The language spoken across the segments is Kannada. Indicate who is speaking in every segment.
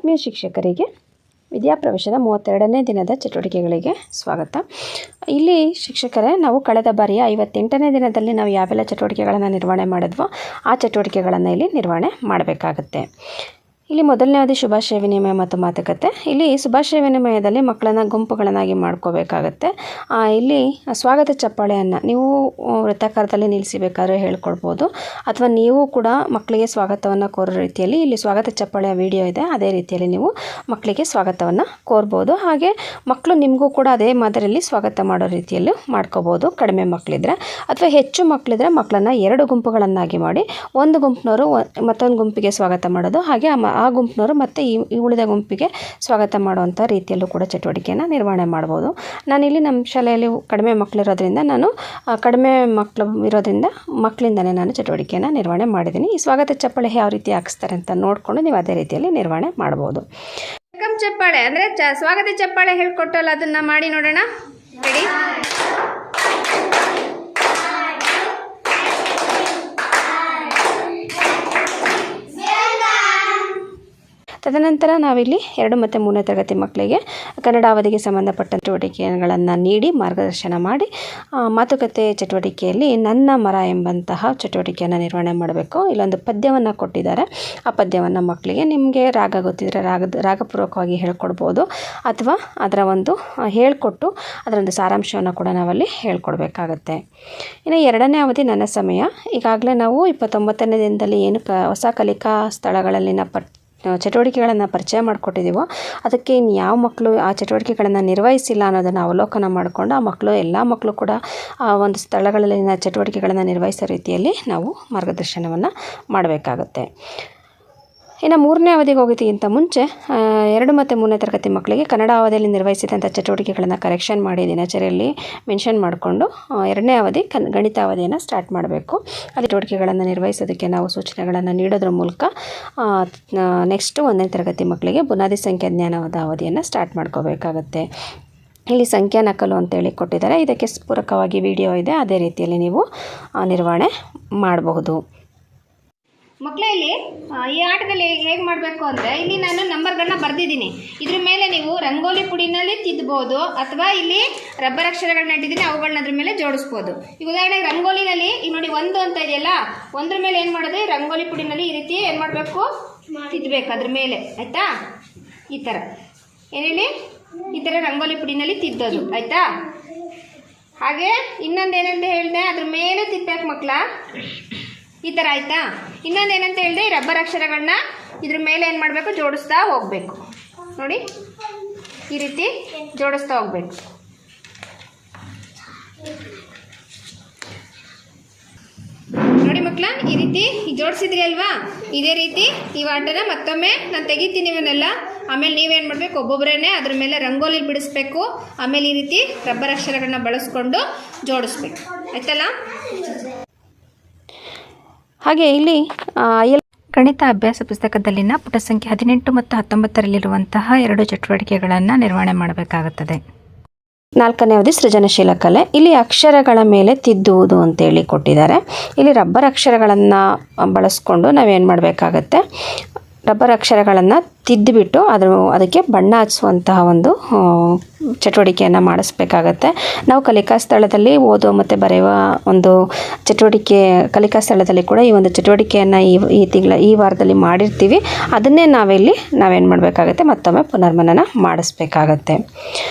Speaker 1: ಆತ್ಮೀಯ ಶಿಕ್ಷಕರಿಗೆ ವಿದ್ಯಾಪ್ರವೇಶದ 32ನೇ ದಿನದ ಚಟುವಟಿಕೆಗಳಿಗೆ ಸ್ವಾಗತ. ಇಲ್ಲಿ ಶಿಕ್ಷಕರೇ, ನಾವು ಕಳೆದ ಬಾರಿಯ 58ನೇ ದಿನದಲ್ಲಿ ನಾವು ಯಾವೆಲ್ಲ ಚಟುವಟಿಕೆಗಳನ್ನು ನಿರ್ವಹಣೆ ಮಾಡಿದ್ವೋ ಆ ಚಟುವಟಿಕೆಗಳನ್ನು ಇಲ್ಲಿ ನಿರ್ವಹಣೆ ಮಾಡಬೇಕಾಗುತ್ತೆ. ಇಲ್ಲಿ ಮೊದಲನೇದು ಶುಭಾಶಯ ವಿನಿಮಯ ಮತ್ತು ಮಾತುಕತೆ. ಇಲ್ಲಿ ಶುಭಾಶಯ ವಿನಿಮಯದಲ್ಲಿ ಮಕ್ಕಳನ್ನು ಗುಂಪುಗಳನ್ನಾಗಿ ಮಾಡ್ಕೋಬೇಕಾಗತ್ತೆ. ಇಲ್ಲಿ ಸ್ವಾಗತ ಚಪ್ಪಾಳೆಯನ್ನು ನೀವು ವೃತ್ತಾಕಾರದಲ್ಲಿ ನಿಲ್ಲಿಸಬೇಕಾದ್ರೆ ಹೇಳ್ಕೊಡ್ಬೋದು, ಅಥವಾ ನೀವು ಕೂಡ ಮಕ್ಕಳಿಗೆ ಸ್ವಾಗತವನ್ನು ಕೋರೋ ರೀತಿಯಲ್ಲಿ ಇಲ್ಲಿ ಸ್ವಾಗತ ಚಪ್ಪಾಳೆಯ ವಿಡಿಯೋ ಇದೆ, ಅದೇ ರೀತಿಯಲ್ಲಿ ನೀವು ಮಕ್ಕಳಿಗೆ ಸ್ವಾಗತವನ್ನು ಕೋರ್ಬೋದು. ಹಾಗೆ ಮಕ್ಕಳು ನಿಮಗೂ ಕೂಡ ಅದೇ ಮಾದರಿಯಲ್ಲಿ ಸ್ವಾಗತ ಮಾಡೋ ರೀತಿಯಲ್ಲೂ ಮಾಡ್ಕೋಬೋದು. ಕಡಿಮೆ ಮಕ್ಕಳಿದ್ರೆ ಅಥವಾ ಹೆಚ್ಚು ಮಕ್ಕಳಿದ್ರೆ ಮಕ್ಕಳನ್ನು 2 ಗುಂಪುಗಳನ್ನಾಗಿ ಮಾಡಿ, ಒಂದು ಗುಂಪಿನವರು ಮತ್ತೊಂದು ಗುಂಪಿಗೆ ಸ್ವಾಗತ ಮಾಡೋದು, ಹಾಗೆ ಆ ಗುಂಪಿನವರು ಮತ್ತು ಈ ಉಳಿದ ಗುಂಪಿಗೆ ಸ್ವಾಗತ ಮಾಡುವಂಥ ರೀತಿಯಲ್ಲೂ ಕೂಡ ಚಟುವಟಿಕೆಯನ್ನು ನಿರ್ವಹಣೆ ಮಾಡ್ಬೋದು. ನಾನಿಲ್ಲಿ ನಮ್ಮ ಶಾಲೆಯಲ್ಲಿ ಕಡಿಮೆ ಮಕ್ಕಳಿರೋದ್ರಿಂದ ಕಡಿಮೆ ಮಕ್ಕಳು ಇರೋದ್ರಿಂದ ಮಕ್ಕಳಿಂದಲೇ ನಾನು ಚಟುವಟಿಕೆಯನ್ನು ನಿರ್ವಹಣೆ ಮಾಡಿದ್ದೀನಿ. ಈ ಸ್ವಾಗತ ಚಪ್ಪಾಳೆ ಯಾವ ರೀತಿ ಹಾಕಿಸ್ತಾರೆ ಅಂತ ನೋಡಿಕೊಂಡು ನೀವು ಅದೇ ರೀತಿಯಲ್ಲಿ ನಿರ್ವಹಣೆ ಮಾಡ್ಬೋದು. ವೆಲ್ಕಮ್ ಚಪ್ಪಾಳೆ ಅಂದರೆ ಸ್ವಾಗತ ಚಪ್ಪಾಳೆ ಹೇಳ್ಕೊಟ್ಟಲ್ಲ, ಅದನ್ನು ಮಾಡಿ ನೋಡೋಣ. ರೆಡಿ? ತದನಂತರ ನಾವಿಲ್ಲಿ 2 ಮತ್ತು 3ನೇ ತರಗತಿ ಮಕ್ಕಳಿಗೆ ಕನ್ನಡ ಅವಧಿಗೆ ಸಂಬಂಧಪಟ್ಟ ಚಟುವಟಿಕೆಗಳನ್ನು ನೀಡಿ ಮಾರ್ಗದರ್ಶನ ಮಾಡಿ, ಮಾತುಕತೆ ಚಟುವಟಿಕೆಯಲ್ಲಿ ನನ್ನ ಮರ ಎಂಬಂತಹ ಚಟುವಟಿಕೆಯನ್ನು ನಿರ್ವಹಣೆ ಮಾಡಬೇಕು. ಇಲ್ಲೊಂದು ಪದ್ಯವನ್ನು ಕೊಟ್ಟಿದ್ದಾರೆ. ಆ ಪದ್ಯವನ್ನು ಮಕ್ಕಳಿಗೆ ನಿಮಗೆ ರಾಗ ಗೊತ್ತಿದ್ದರೆ ರಾಗಪೂರ್ವಕವಾಗಿ ಹೇಳ್ಕೊಡ್ಬೋದು, ಅಥವಾ ಅದರ ಒಂದು ಹೇಳ್ಕೊಟ್ಟು ಅದರೊಂದು ಸಾರಾಂಶವನ್ನು ಕೂಡ ನಾವಲ್ಲಿ ಹೇಳ್ಕೊಡ್ಬೇಕಾಗತ್ತೆ. ಇನ್ನು 2ನೇ ಅವಧಿ ನನ್ನ ಸಮಯ. ಈಗಾಗಲೇ ನಾವು 29ನೇ ದಿನದಲ್ಲಿ ಏನು ಹೊಸ ಕಲಿಕಾ ಸ್ಥಳಗಳಲ್ಲಿನ ಚಟುವಟಿಕೆಗಳನ್ನು ಪರಿಚಯ ಮಾಡಿಕೊಟ್ಟಿದ್ದೀವೋ, ಅದಕ್ಕೆ ಇನ್ನು ಯಾವ ಮಕ್ಕಳು ಆ ಚಟುವಟಿಕೆಗಳನ್ನು ನಿರ್ವಹಿಸಿಲ್ಲ ಅನ್ನೋದನ್ನು ಅವಲೋಕನ ಮಾಡಿಕೊಂಡು ಎಲ್ಲ ಮಕ್ಕಳು ಕೂಡ ಆ ಒಂದು ಸ್ಥಳಗಳಲ್ಲಿನ ಚಟುವಟಿಕೆಗಳನ್ನು ನಿರ್ವಹಿಸೋ ರೀತಿಯಲ್ಲಿ ನಾವು ಮಾರ್ಗದರ್ಶನವನ್ನು ಮಾಡಬೇಕಾಗುತ್ತೆ. ಇನ್ನು 3ನೇ ಅವಧಿಗೆ ಹೋಗೋದಕ್ಕಿಂತ ಮುಂಚೆ 2 ಮತ್ತು 3ನೇ ತರಗತಿ ಮಕ್ಕಳಿಗೆ ಕನ್ನಡ ಅವಧಿಯಲ್ಲಿ ನಿರ್ವಹಿಸಿದಂಥ ಚಟುವಟಿಕೆಗಳನ್ನು ಕರೆಕ್ಷನ್ ಮಾಡಿ ದಿನಚರಿಯಲ್ಲಿ ಮೆನ್ಷನ್ ಮಾಡಿಕೊಂಡು 2ನೇ ಅವಧಿ ಗಣಿತ ಅವಧಿಯನ್ನು ಸ್ಟಾರ್ಟ್ ಮಾಡಬೇಕು. ಅಲ್ಲಿ ಚಟುವಟಿಕೆಗಳನ್ನು ನಿರ್ವಹಿಸೋದಕ್ಕೆ ನಾವು ಸೂಚನೆಗಳನ್ನು ನೀಡೋದ್ರ ಮೂಲಕ ನೆಕ್ಸ್ಟ್ 1ನೇ ತರಗತಿ ಮಕ್ಕಳಿಗೆ ಬುನಾದಿ ಸಂಖ್ಯಾ ಜ್ಞಾನದ ಅವಧಿಯನ್ನು ಸ್ಟಾರ್ಟ್ ಮಾಡ್ಕೋಬೇಕಾಗತ್ತೆ. ಇಲ್ಲಿ ಸಂಖ್ಯಾ ನಕಲು ಅಂತೇಳಿ ಕೊಟ್ಟಿದ್ದಾರೆ. ಇದಕ್ಕೆ ಪೂರಕವಾಗಿ ವಿಡಿಯೋ ಇದೆ, ಅದೇ ರೀತಿಯಲ್ಲಿ ನೀವು ನಿರ್ವಹಣೆ ಮಾಡಬಹುದು.
Speaker 2: ಮಕ್ಕಳೇ, ಇಲ್ಲಿ ಈ ಆಟದಲ್ಲಿ ಹೇಗೆ ಮಾಡಬೇಕು ಅಂದರೆ, ಇಲ್ಲಿ ನಾನು ನಂಬರ್ಗಳನ್ನ ಬರೆದಿದ್ದೀನಿ. ಇದ್ರ ಮೇಲೆ ನೀವು ರಂಗೋಲಿ ಪುಡಿನಲ್ಲಿ ತಿದ್ದಬೋದು, ಅಥವಾ ಇಲ್ಲಿ ರಬ್ಬರ್ ಅಕ್ಷರಗಳನ್ನ ಇಟ್ಟಿದ್ದೀನಿ, ಅವುಗಳನ್ನ ಅದ್ರ ಮೇಲೆ ಜೋಡಿಸ್ಬೋದು. ಈಗ ಉದಾಹರಣೆಗೆ ರಂಗೋಲಿನಲ್ಲಿ ಈಗ ನೋಡಿ 1 ಅಂತ ಇದೆಯಲ್ಲ, 1ರ ಮೇಲೆ ಏನು ಮಾಡೋದು, ರಂಗೋಲಿ ಪುಡಿನಲ್ಲಿ ಈ ರೀತಿ ಏನು ಮಾಡಬೇಕು, ತಿದ್ದಬೇಕು ಅದ್ರ ಮೇಲೆ, ಆಯಿತಾ? ಈ ಥರ ಏನೇಳಿ ಈ ಥರ ರಂಗೋಲಿ ಪುಡಿನಲ್ಲಿ ತಿದ್ದೋದು, ಆಯಿತಾ? ಹಾಗೆ ಇನ್ನೊಂದು ಏನಂತ ಹೇಳಿದೆ, ಅದ್ರ ಮೇಲೆ ತಿದ್ದಬೇಕು ಮಕ್ಕಳ, ಈ ಥರ, ಆಯಿತಾ? ಇನ್ನೊಂದು ಏನಂತ ಹೇಳಿದೆ, ರಬ್ಬರ್ ಅಕ್ಷರಗಳನ್ನ ಇದ್ರ ಮೇಲೆ ಏನು ಮಾಡಬೇಕು, ಜೋಡಿಸ್ತಾ ಹೋಗಬೇಕು. ನೋಡಿ, ಈ ರೀತಿ ಜೋಡಿಸ್ತಾ ಹೋಗಬೇಕು. ನೋಡಿ ಮಕ್ಕಳ, ಈ ರೀತಿ ಜೋಡಿಸಿದ್ರಿ ಅಲ್ವಾ? ಇದೇ ರೀತಿ ಈ ಆಟನ ಮತ್ತೊಮ್ಮೆ ನಾನು ತೆಗಿತೀನಿ ಇವನ್ನೆಲ್ಲ. ಆಮೇಲೆ ನೀವೇನು ಮಾಡಬೇಕು, ಒಬ್ಬೊಬ್ಬರೇ ಅದ್ರ ಮೇಲೆ ರಂಗೋಲಿ ಬಿಡಿಸ್ಬೇಕು. ಆಮೇಲೆ ಈ ರೀತಿ ರಬ್ಬರ್ ಅಕ್ಷರಗಳನ್ನ ಬಳಸ್ಕೊಂಡು ಜೋಡಿಸ್ಬೇಕು, ಆಯ್ತಲ್ಲ?
Speaker 1: ಹಾಗೆ ಇಲ್ಲಿ ಗಣಿತ ಅಭ್ಯಾಸ ಪುಸ್ತಕದಲ್ಲಿನ ಪುಟ ಸಂಖ್ಯೆ 18 ಮತ್ತು 19ರಲ್ಲಿರುವಂತಹ 2 ಚಟುವಟಿಕೆಗಳನ್ನು ನಿರ್ವಹಣೆ ಮಾಡಬೇಕಾಗುತ್ತದೆ. 4ನೇ ಅವಧಿ ಸೃಜನಶೀಲ ಕಲೆ. ಇಲ್ಲಿ ಅಕ್ಷರಗಳ ಮೇಲೆ ತಿದ್ದುವುದು ಅಂತೇಳಿ ಕೊಟ್ಟಿದ್ದಾರೆ. ಇಲ್ಲಿ ರಬ್ಬರ್ ಅಕ್ಷರಗಳನ್ನು ಬಳಸ್ಕೊಂಡು ನಾವೇನು ಮಾಡಬೇಕಾಗತ್ತೆ, ರಬ್ಬರ್ ಅಕ್ಷರಗಳನ್ನು ತಿದ್ದುಬಿಟ್ಟು ಅದಕ್ಕೆ ಬಣ್ಣ ಹಚ್ಚುವಂತಹ ಒಂದು ಚಟುವಟಿಕೆಯನ್ನು ಮಾಡಿಸ್ಬೇಕಾಗತ್ತೆ. ನಾವು ಕಲಿಕಾ ಸ್ಥಳದಲ್ಲಿ ಓದೋ ಮತ್ತು ಬರೆಯುವ ಒಂದು ಚಟುವಟಿಕೆ, ಕಲಿಕಾ ಸ್ಥಳದಲ್ಲಿ ಕೂಡ ಈ ಒಂದು ಚಟುವಟಿಕೆಯನ್ನು ಈ ವಾರದಲ್ಲಿ ಮಾಡಿರ್ತೀವಿ. ಅದನ್ನೇ ನಾವೇನು ಮಾಡಬೇಕಾಗತ್ತೆ, ಮತ್ತೊಮ್ಮೆ ಪುನರ್ಮನನ ಮಾಡಿಸ್ಬೇಕಾಗತ್ತೆ.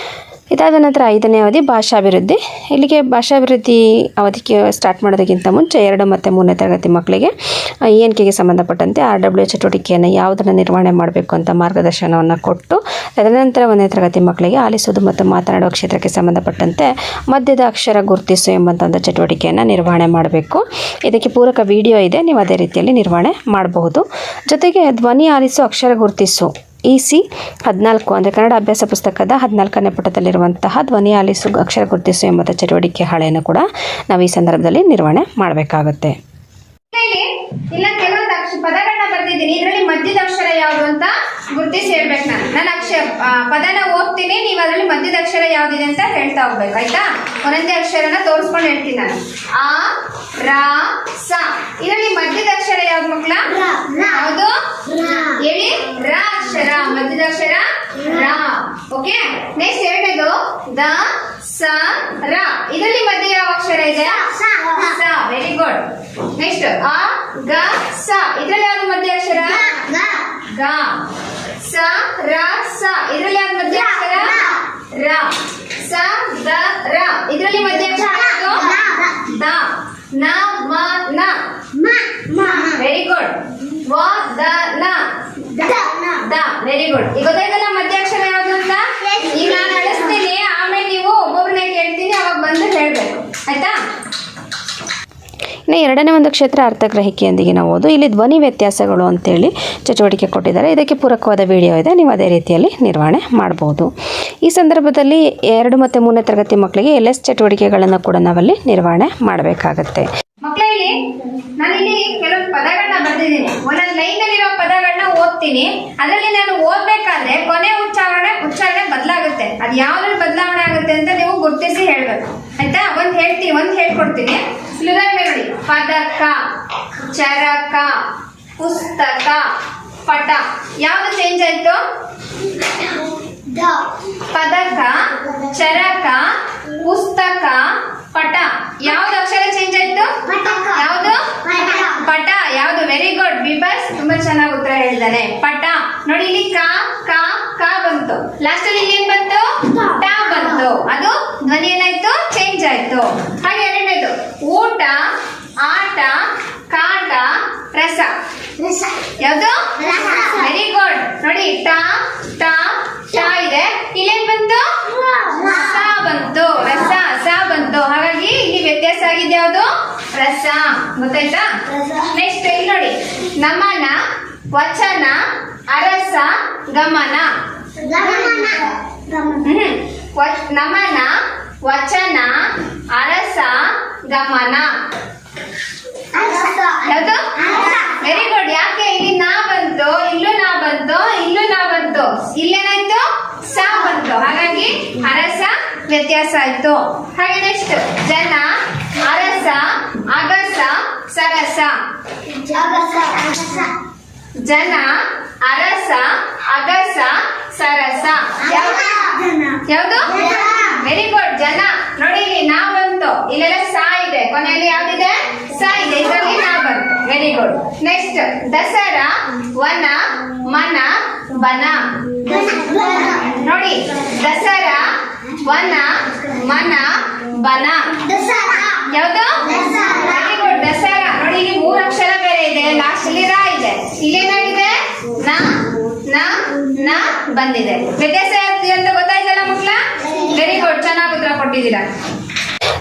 Speaker 1: ಇದಾದ ನಂತರ 5ನೇ ಅವಧಿ ಭಾಷಾಭಿವೃದ್ಧಿ. ಇಲ್ಲಿಗೆ ಭಾಷಾಭಿವೃದ್ಧಿ ಅವಧಿಗೆ ಸ್ಟಾರ್ಟ್ ಮಾಡೋದಕ್ಕಿಂತ ಮುಂಚೆ 2 ಮತ್ತು 3ನೇ ತರಗತಿ ಮಕ್ಕಳಿಗೆ ENKಗೆ ಸಂಬಂಧಪಟ್ಟಂತೆ RW ಚಟುವಟಿಕೆಯನ್ನು ಯಾವುದನ್ನು ನಿರ್ವಹಣೆ ಮಾಡಬೇಕು ಅಂತ ಮಾರ್ಗದರ್ಶನವನ್ನು ಕೊಟ್ಟು, ತದನಂತರ 1ನೇ ತರಗತಿ ಮಕ್ಕಳಿಗೆ ಆಲಿಸೋದು ಮತ್ತು ಮಾತನಾಡುವ ಕ್ಷೇತ್ರಕ್ಕೆ ಸಂಬಂಧಪಟ್ಟಂತೆ ಮಧ್ಯದ ಅಕ್ಷರ ಗುರುತಿಸು ಎಂಬಂಥ ಒಂದು ಚಟುವಟಿಕೆಯನ್ನು ನಿರ್ವಹಣೆ ಮಾಡಬೇಕು. ಇದಕ್ಕೆ ಪೂರಕ ವಿಡಿಯೋ ಇದೆ, ನೀವು ಅದೇ ರೀತಿಯಲ್ಲಿ ನಿರ್ವಹಣೆ ಮಾಡಬಹುದು. ಜೊತೆಗೆ ಧ್ವನಿ ಆಲಿಸು ಅಕ್ಷರ ಗುರುತಿಸು EC 14 ಅಂದರೆ ಕನ್ನಡ ಅಭ್ಯಾಸ ಪುಸ್ತಕದ 14ನೇ ಪುಟದಲ್ಲಿರುವಂತಹ ಧ್ವನಿ ಆಲಿಸು ಅಕ್ಷರ ಗುರುತಿಸು ಎಂಬ ಚಟುವಟಿಕೆ ಹಾಳೆಯನ್ನು ಕೂಡ ನಾವು ಈ ಸಂದರ್ಭದಲ್ಲಿ ನಿರ್ವಹಣೆ ಮಾಡಬೇಕಾಗುತ್ತೆ.
Speaker 2: ಇಲ್ಲ, ಕೆಲವೊಂದು ಪದಗಳನ್ನ ಬರ್ತಿದ್ದೀನಿ, ಇದರಲ್ಲಿ ಮಧ್ಯದ ಅಕ್ಷರ ಯಾವುದು ಅಂತ ಗುರುತಿಸಿ ಹೇಳ್ಬೇಕು. ನಾನು ಪದನ ಓದ್ತೀನಿ, ನೀವು ಅದರಲ್ಲಿ ಮಧ್ಯದ ಅಕ್ಷರ ಯಾವುದಿದೆ ಅಂತ ಹೇಳ್ತಾ ಹೋಗ್ಬೇಕು, ಆಯ್ತಾ? ಒಂದೊಂದೇ ಅಕ್ಷರನ ತೋರಿಸ್ಕೊಂಡು ಹೇಳ್ತೀನಿ ನಾನು. ಆ, ರ, ಸ. ಇದರಲ್ಲಿ ಮಧ್ಯದ ಅಕ್ಷರ ಯಾವ್ದು ಮಕ್ಕಳ? ಯಾವುದು ಹೇಳಿ? ರ ಅಕ್ಷರ. ಮಧ್ಯದ ಅಕ್ಷರ ರ. ಓಕೆ, ನೆಕ್ಸ್ಟ್ ಎರಡನೇದು ದ ಸ ರ. ಇದರಲ್ಲಿ ಮಧ್ಯ ಯಾವ ಅಕ್ಷರ ಇದೆ? ಸ. Very good. ನೆಕ್ಸ್ಟ್ ಅ ಗ ಸ. ಇದರಲ್ಲಿ ಯಾವ್ದು ಮಧ್ಯ ಅಕ್ಷರ? ಗ. ಸ ರ ಸ. ಇದರಲ್ಲಿ ಯಾವ್ದು ಮಧ್ಯ ಅಕ್ಷರ? ರ. ಸ ದ ರ. ಇದರಲ್ಲಿ ಮಧ್ಯ ಅಕ್ಷರ ಯಾವುದು? ದ. ನ ಮ ನ. Very good. ವ ದ ನ. ದ. Very good. ಈಗ ಗೊತ್ತಾಯ್ತಲ್ಲ ಮಧ್ಯಾಕ್ಷರ ಯಾವುದು ಅಂತ? ಈಗ ನಾನು ಅಳಿಸ್ತೀನಿ, ಆಮೇಲೆ ನೀವು ಒಬ್ಬೊಬ್ಬರನ್ನ ಕೇಳ್ತೀನಿ, ಅವಾಗ ಬಂದು ಹೇಳ್ಬೇಕು. ಆಯ್ತಾ?
Speaker 1: ಇನ್ನು ಎರಡನೇ ಒಂದು ಕ್ಷೇತ್ರ ಅರ್ಥಗ್ರಹಿಕೆಯೊಂದಿಗೆ ನಾವು ಓದು. ಇಲ್ಲಿ ಧ್ವನಿ ವ್ಯತ್ಯಾಸಗಳು ಅಂತೇಳಿ ಚಟುವಟಿಕೆ ಕೊಟ್ಟಿದ್ದಾರೆ. ಇದಕ್ಕೆ ಪೂರಕವಾದ ವಿಡಿಯೋ ಇದೆ, ನೀವು ಅದೇ ರೀತಿಯಲ್ಲಿ ನಿರ್ವಹಣೆ ಮಾಡ್ಬೋದು. ಈ ಸಂದರ್ಭದಲ್ಲಿ 2 ಮತ್ತು 3ನೇ ತರಗತಿ ಮಕ್ಕಳಿಗೆ LS ಚಟುವಟಿಕೆಗಳನ್ನು ಕೂಡ ನಾವಲ್ಲಿ ನಿರ್ವಹಣೆ ಮಾಡಬೇಕಾಗತ್ತೆ.
Speaker 2: ಮಕ್ಕಳಲ್ಲಿ ನಾನಿಲ್ಲಿ ಕೆಲವು ಪದಗಳನ್ನ ಬರ್ದಿದ್ದೀನಿ. ಒಂದೊಂದು ಲೈನ್ ಅಲ್ಲಿರೋ ಪದಗಳನ್ನ ಓದ್ತೀನಿ. ಅದರಲ್ಲಿ ನಾನು ಓದ್ಬೇಕಾದ್ರೆ ಕೊನೆ ಉಚ್ಚಾರಣೆ ಬದಲಾಗುತ್ತೆ. ಅದು ಯಾವ್ದ್ರಲ್ಲಿ ಬದಲಾವಣೆ ಆಗುತ್ತೆ ಅಂತ ನೀವು ಗುರುತಿಸಿ ಹೇಳ್ಬೇಕು. ಆಯ್ತಾ? ಒಂದು ಹೇಳ್ಕೊಡ್ತೀನಿ. ಸುಲಭ ನೋಡಿ. ಪದಕ, ಚರಕ, ಪುಸ್ತಕ, ಪಟ. ಯಾವ್ದು ಚೇಂಜ್ ಆಯ್ತು? ಪದಕ, ಚರಕ, ಪುಸ್ತಕ, ಪಟ. ಯಾವ್ದು ಅಕ್ಷರ ಚೇಂಜ್ ಆಯ್ತು? ಯಾವ್ದು? ಪಟ. ಯಾವ್ದು? Very good. ಬಿಬಸ್ ತುಂಬಾ ಚೆನ್ನಾಗಿ ಉತ್ತರ ಹೇಳಿದಾನೆ. ಪಟ. ನೋಡಿ, ಇಲ್ಲಿ ಕ ಕ ಕ ಬಂತು. ಲಾಸ್ಟ್ ಅಲ್ಲಿ ಇಲ್ಲಿ ಏನ್ ಬಂತು? ಟ ಬಂತು. ಅದು ಧ್ವನಿ ಏನಾಯ್ತು? ಚೇಂಜ್ ಆಯ್ತು. ಹಾಗೆ ಎರಡನೇದು ಊಟ, ಆಟ, ಕಾಟ, ರಸ. ಯಾವ್ದು? Very good. ನೋಡಿ, ಟ ಟ ಟ ಇದೆ. ಇಲ್ಲೇನ್ ಬಂತು? ಸ ಬಂತು. ರಸ. ಸ ಬಂತು. ಹಾಗಾಗಿ ಇಲ್ಲಿ ವ್ಯತ್ಯಾಸ ಆಗಿದೆ. ಯಾವುದು? ರಸ. ಗೊತ್ತಾಯ್ತಾ? ನೆಕ್ಸ್ಟ್ ಇಲ್ಲಿ ನೋಡಿ. ನಮನ, ವಚನ, ಅರಸ, ಗಮನ. ನಮನ, ವಚನ, ಅರಸ, ಗಮನ. ಯಾವುದು? Very good. ಯಾಕೆ ಇಲ್ಲಿ ನಾ ಬಂತು, ಇಲ್ಲೂ ನಾ ಬಂತು, ಇಲ್ಲೂ ನಾ ಬಂತು, ಇಲ್ಲೇನಾಯ್ತು? ಸ ಬಂತು. ಹಾಗಾಗಿ ಅರಸ ವ್ಯತ್ಯಾಸ ಆಯ್ತು. ಹಾಗೆ ನೆಕ್ಸ್ಟ್ ಜನ, ಅರಸ, ಅಗಸ, ಸರಸ. ಜನ, ಅರಸ, ಅಗಸ, ಸರಸ. ಯಾವುದು? Very good. ಜನ. ನೋಡಿ, ಇಲ್ಲಿ ನಾ ಬಂತು, ಇಲ್ಲೆಲ್ಲ ಸ ಇದೆ, ಕೊನೆಯಲ್ಲಿ ಯಾವ್ದಿದೆ? ಸ ಇದೆ, ಇದರಲ್ಲಿ ನಾ ಬಂತು. Very good. ನೆಕ್ಸ್ಟ್ ದಸರಾ, ವನ, ಮನ, ಬನ. ನೋಡಿ, ದಸರಾ, ವನ, ಮನ, ಬನ. ಯಾವುದು? Very good. ದಸರಾ. ನೋಡಿ, ಇಲ್ಲಿ 3 ಅಕ್ಷರ ಬೇರೆ ಇದೆ, ಲಾಸ್ಟ್ ಅಲ್ಲಿ ರಾ ಇದೆ. ಇಲ್ಲೇನಾಗಿದೆ? ನ ನ ನ ಬಂದಿದೆ. ವ್ಯತ್ಯಾಸ ಅಂತ ಗೊತ್ತಾಯ್ತಲ್ಲ ಮಕ್ಕಳ? Very good. ಚೆನ್ನಾಗಿ ಉತ್ತರ ಕೊಟ್ಟಿದ್ದೀರಾ.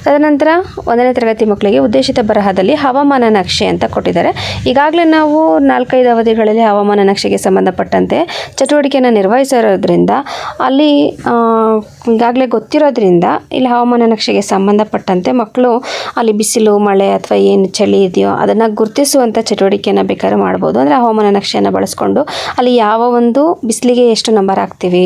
Speaker 1: ತದನಂತರ 1ನೇ ತರಗತಿ ಮಕ್ಕಳಿಗೆ ಉದ್ದೇಶಿತ ಬರಹದಲ್ಲಿ ಹವಾಮಾನ ನಕ್ಷೆ ಅಂತ ಕೊಟ್ಟಿದ್ದಾರೆ. ಈಗಾಗಲೇ ನಾವು 4-5 ಅವಧಿಗಳಲ್ಲಿ ಹವಾಮಾನ ನಕ್ಷೆಗೆ ಸಂಬಂಧಪಟ್ಟಂತೆ ಚಟುವಟಿಕೆಯನ್ನು ನಿರ್ವಹಿಸಿರೋದ್ರಿಂದ ಅಲ್ಲಿ ಈಗಾಗಲೇ ಗೊತ್ತಿರೋದ್ರಿಂದ ಇಲ್ಲಿ ಹವಾಮಾನ ನಕ್ಷೆಗೆ ಸಂಬಂಧಪಟ್ಟಂತೆ ಮಕ್ಕಳು ಅಲ್ಲಿ ಬಿಸಿಲು, ಮಳೆ ಅಥವಾ ಏನು ಚಳಿ ಇದೆಯೋ ಅದನ್ನು ಗುರುತಿಸುವಂಥ ಚಟುವಟಿಕೆಯನ್ನು ಬೇಕಾದ್ರೆ ಮಾಡ್ಬೋದು. ಅಂದರೆ ಹವಾಮಾನ ನಕ್ಷೆಯನ್ನು ಬಳಸ್ಕೊಂಡು ಅಲ್ಲಿ ಯಾವ ಒಂದು ಬಿಸಿಲಿಗೆ ಎಷ್ಟು ನಂಬರ್ ಹಾಕ್ತೀವಿ,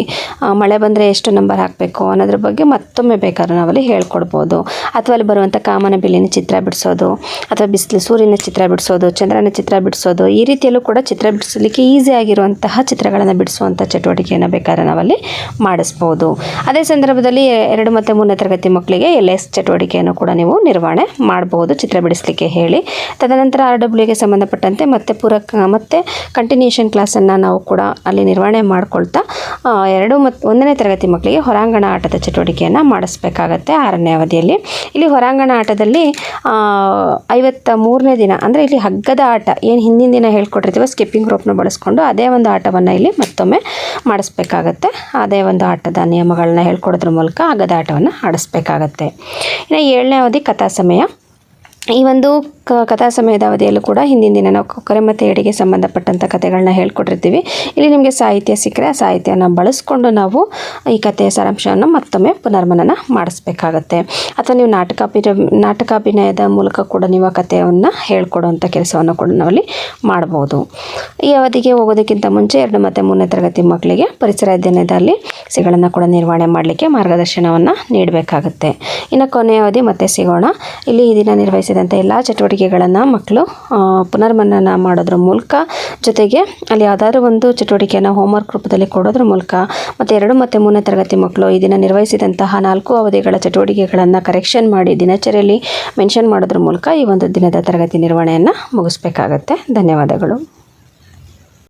Speaker 1: ಮಳೆ ಬಂದರೆ ಎಷ್ಟು ನಂಬರ್ ಹಾಕಬೇಕು ಅನ್ನೋದ್ರ ಬಗ್ಗೆ ಮತ್ತೊಮ್ಮೆ ಬೇಕಾದ್ರೆ ನಾವಲ್ಲಿ ಹೇಳ್ಕೊಡ್ಬೋದು. ಅಥವಾ ಅಲ್ಲಿ ಬರುವಂಥ ಕಾಮನ ಬಿಲ್ಲಿನ ಚಿತ್ರ ಬಿಡಿಸೋದು, ಅಥವಾ ಬಿಸಿಲು ಸೂರ್ಯನ ಚಿತ್ರ ಬಿಡಿಸೋದು, ಚಂದ್ರನ ಚಿತ್ರ ಬಿಡಿಸೋದು, ಈ ರೀತಿಯಲ್ಲೂ ಕೂಡ ಚಿತ್ರ ಬಿಡಿಸಲಿಕ್ಕೆ ಈಸಿ ಆಗಿರುವಂತಹ ಚಿತ್ರಗಳನ್ನು ಬಿಡಿಸುವಂಥ ಚಟುವಟಿಕೆಯನ್ನು ಬೇಕಾದ್ರೆ ನಾವಲ್ಲಿ ಮಾಡಿಸ್ಬೋದು. ಅದೇ ಸಂದರ್ಭದಲ್ಲಿ 2 ಮತ್ತು 3ನೇ ತರಗತಿ ಮಕ್ಕಳಿಗೆ LS ಚಟುವಟಿಕೆಯನ್ನು ಕೂಡ ನೀವು ನಿರ್ವಹಣೆ ಮಾಡ್ಬೋದು, ಚಿತ್ರ ಬಿಡಿಸಲಿಕ್ಕೆ ಹೇಳಿ. ತದನಂತರ RWಗೆ ಸಂಬಂಧಪಟ್ಟಂತೆ ಮತ್ತೆ ಮತ್ತೆ ಕಂಟಿನ್ಯೂಷನ್ ಕ್ಲಾಸನ್ನು ನಾವು ಕೂಡ ಅಲ್ಲಿ ನಿರ್ವಹಣೆ ಮಾಡ್ಕೊಳ್ತಾ 2 ಮತ್ತು 1ನೇ ತರಗತಿ ಮಕ್ಕಳಿಗೆ ಹೊರಾಂಗಣ ಆಟದ ಚಟುವಟಿಕೆಯನ್ನು ಮಾಡಿಸ್ಬೇಕಾಗತ್ತೆ 6ನೇ ಅವಧಿಯಲ್ಲಿ. ಇಲ್ಲಿ ಹೊರಾಂಗಣ ಆಟದಲ್ಲಿ 53ನೇ ದಿನ ಅಂದರೆ ಇಲ್ಲಿ ಹಗ್ಗದ ಆಟ ಏನು ಹಿಂದಿನ ದಿನ ಹೇಳ್ಕೊಟ್ಟಿರ್ತೀವೋ ಸ್ಕಿಪ್ಪಿಂಗ್ ರೋಪ್ನ ಬಳಸ್ಕೊಂಡು ಅದೇ ಒಂದು ಆಟವನ್ನು ಇಲ್ಲಿ ಮತ್ತೊಮ್ಮೆ ಮಾಡಿಸ್ಬೇಕಾಗತ್ತೆ. ಅದೇ ಒಂದು ಆಟದ ನಿಯಮಗಳನ್ನ ಹೇಳ್ಕೊಡೋದ್ರ ಮೂಲಕ ಹಗ್ಗದ ಆಟವನ್ನು ಆಡಿಸ್ಬೇಕಾಗತ್ತೆ. ಇನ್ನು 7ನೇ ಅವಧಿ ಕಥಾ ಸಮಯ. ಈ ಒಂದು ಕಥಾ ಸಮಯದ ಅವಧಿಯಲ್ಲೂ ಕೂಡ ಹಿಂದಿನ ದಿನ ನಾವು ಕೊಕ್ಕರೆ ಮತ್ತು ಏಡಿಗೆ ಸಂಬಂಧಪಟ್ಟಂಥ ಕಥೆಗಳನ್ನ ಹೇಳ್ಕೊಟ್ಟಿರ್ತೀವಿ. ಇಲ್ಲಿ ನಿಮಗೆ ಸಾಹಿತ್ಯ ಸಿಕ್ಕರೆ ಆ ಸಾಹಿತ್ಯನ ಬಳಸ್ಕೊಂಡು ನಾವು ಈ ಕಥೆಯ ಸಾರಾಂಶವನ್ನು ಮತ್ತೊಮ್ಮೆ ಪುನರ್ಮನನ ಮಾಡಿಸ್ಬೇಕಾಗತ್ತೆ. ಅಥವಾ ನೀವು ನಾಟಕಾಭಿನಯದ ಮೂಲಕ ಕೂಡ ನೀವು ಆ ಕಥೆಯನ್ನು ಹೇಳ್ಕೊಡುವಂಥ ಕೆಲಸವನ್ನು ಕೂಡ ನಾವಲ್ಲಿ ಮಾಡ್ಬೋದು. ಈ ಅವಧಿಗೆ ಹೋಗೋದಕ್ಕಿಂತ ಮುಂಚೆ 2 ಮತ್ತು 3ನೇ ತರಗತಿ ಮಕ್ಕಳಿಗೆ ಪರಿಸರ ಅಧ್ಯಯನದಲ್ಲಿ ಸಿಗಳನ್ನು ಕೂಡ ನಿರ್ವಹಣೆ ಮಾಡಲಿಕ್ಕೆ ಮಾರ್ಗದರ್ಶನವನ್ನು ನೀಡಬೇಕಾಗುತ್ತೆ. ಇನ್ನು ಕೊನೆಯ ಅವಧಿ ಮತ್ತೆ ಸಿಗೋಣ. ಇಲ್ಲಿ ಈ ದಿನ ನಿರ್ವಹಿಸಿದಂಥ ಎಲ್ಲ ಚಟುವಟಿಕೆ ಚಟುವಟಿಕೆಗಳನ್ನು ಮಕ್ಕಳು ಪುನರ್ಮನನ ಮಾಡೋದ್ರ ಮೂಲಕ, ಜೊತೆಗೆ ಅಲ್ಲಿ ಯಾವುದಾದ್ರೂ ಒಂದು ಚಟುವಟಿಕೆಯನ್ನು ಹೋಮ್ವರ್ಕ್ ರೂಪದಲ್ಲಿ ಕೊಡೋದ್ರ ಮೂಲಕ, ಮತ್ತು 2 ಮತ್ತು 3ನೇ ತರಗತಿ ಮಕ್ಕಳು ಈ ದಿನ ನಿರ್ವಹಿಸಿದಂತಹ 4 ಅವಧಿಗಳ ಚಟುವಟಿಕೆಗಳನ್ನು ಕರೆಕ್ಷನ್ ಮಾಡಿ ದಿನಚರಿಯಲ್ಲಿ ಮೆನ್ಷನ್ ಮಾಡೋದ್ರ ಮೂಲಕ ಈ ಒಂದು ದಿನದ ತರಗತಿ ನಿರ್ವಹಣೆಯನ್ನು ಮುಗಿಸ್ಬೇಕಾಗತ್ತೆ. ಧನ್ಯವಾದಗಳು.